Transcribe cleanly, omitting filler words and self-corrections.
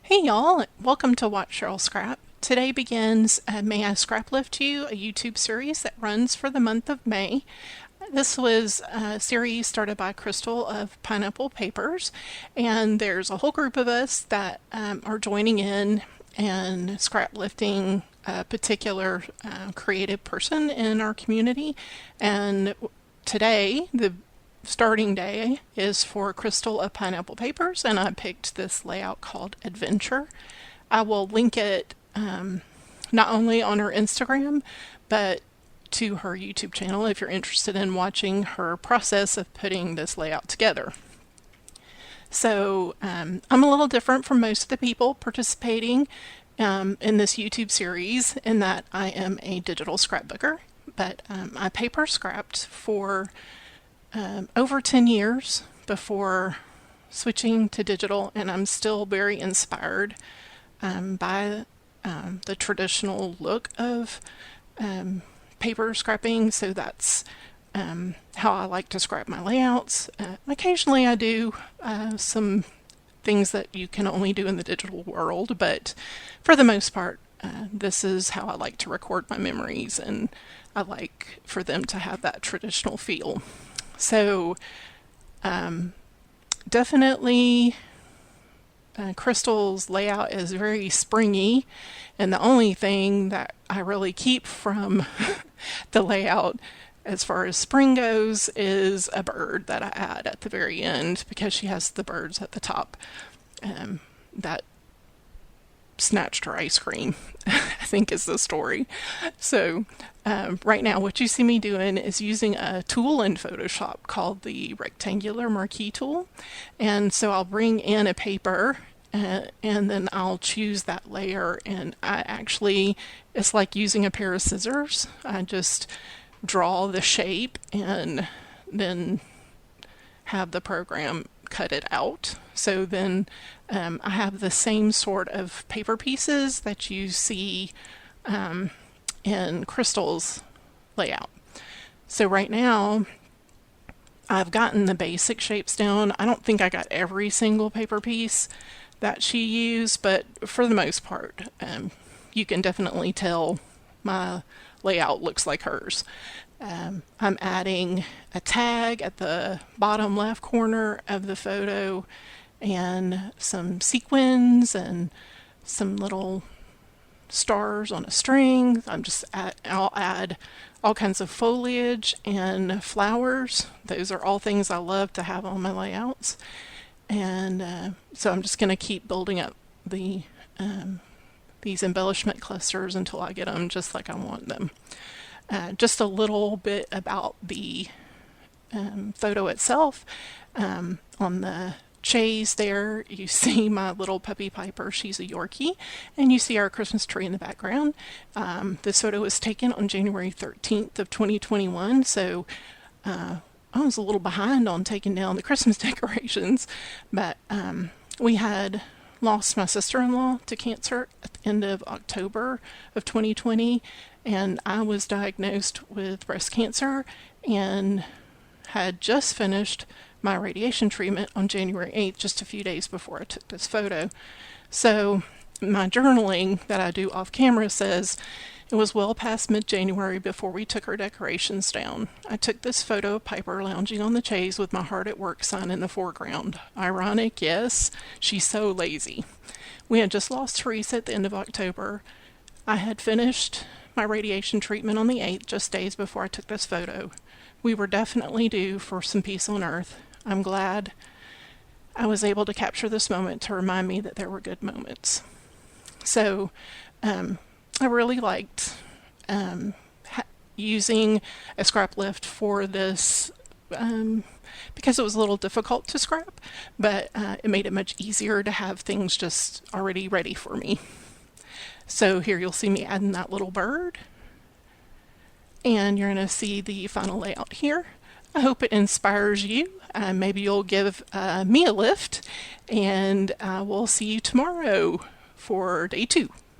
Hey y'all, welcome to Watch Cheryl Scrap. Today begins May I Scraplift You, a YouTube series that runs for the month of May. This was a series started by Crystal of Pineapple Papers, and there's a whole group of us that are joining in and scrap lifting a particular creative person in our community. And today, the starting day is for Crystal of Pineapple Papers, and I picked this layout called Adventure. I will link it not only on her Instagram, but to her YouTube channel if you're interested in watching her process of putting this layout together. So I'm a little different from most of the people participating in this YouTube series in that I am a digital scrapbooker, but I paper scrapped for over 10 years before switching to digital, and I'm still very inspired by the traditional look of paper scrapping, so that's how I like to scrap my layouts. Occasionally I do some things that you can only do in the digital world, but for the most part this is how I like to record my memories, and I like for them to have that traditional feel. So definitely Crystal's layout is very springy, and the only thing that I really keep from the layout as far as spring goes is a bird that I add at the very end, because she has the birds at the top that snatched her ice cream, I think is the story. So right now what you see me doing is using a tool in Photoshop called the rectangular marquee tool, and so I'll bring in a paper and then I'll choose that layer, and it's like using a pair of scissors. I just draw the shape and then have the program cut it out. So then I have the same sort of paper pieces that you see in Crystal's layout. So right now I've gotten the basic shapes down. I don't think I got every single paper piece that she used, but for the most part you can definitely tell my layout looks like hers. I'm adding a tag at the bottom left corner of the photo and some sequins and some little stars on a string. I'll add all kinds of foliage and flowers. Those are all things I love to have on my layouts. And so I'm just going to keep building up these embellishment clusters until I get them just like I want them. Just a little bit about the photo itself. On the chaise there, you see my little puppy Piper. She's a Yorkie, and you see our Christmas tree in the background. This photo was taken on January 13th of 2021, so I was a little behind on taking down the Christmas decorations, but we had lost my sister-in-law to cancer at the end of October of 2020, and I was diagnosed with breast cancer and had just finished my radiation treatment on January 8th, just a few days before I took this photo. So my journaling that I do off camera says it was well past mid-January before we took our decorations down. I took this photo of Piper lounging on the chaise with my Heart at Work sign in the foreground. Ironic, yes, she's so lazy. We had just lost Teresa at the end of October. I had finished my radiation treatment on the 8th, just days before I took this photo. We were definitely due for some peace on earth. I'm glad I was able to capture this moment to remind me that there were good moments. So I really liked using a scrap lift for this because it was a little difficult to scrap, but it made it much easier to have things just already ready for me. So here you'll see me adding that little bird, and you're going to see the final layout here. I hope it inspires you. Maybe you'll give me a lift, and we'll see you tomorrow for day 2.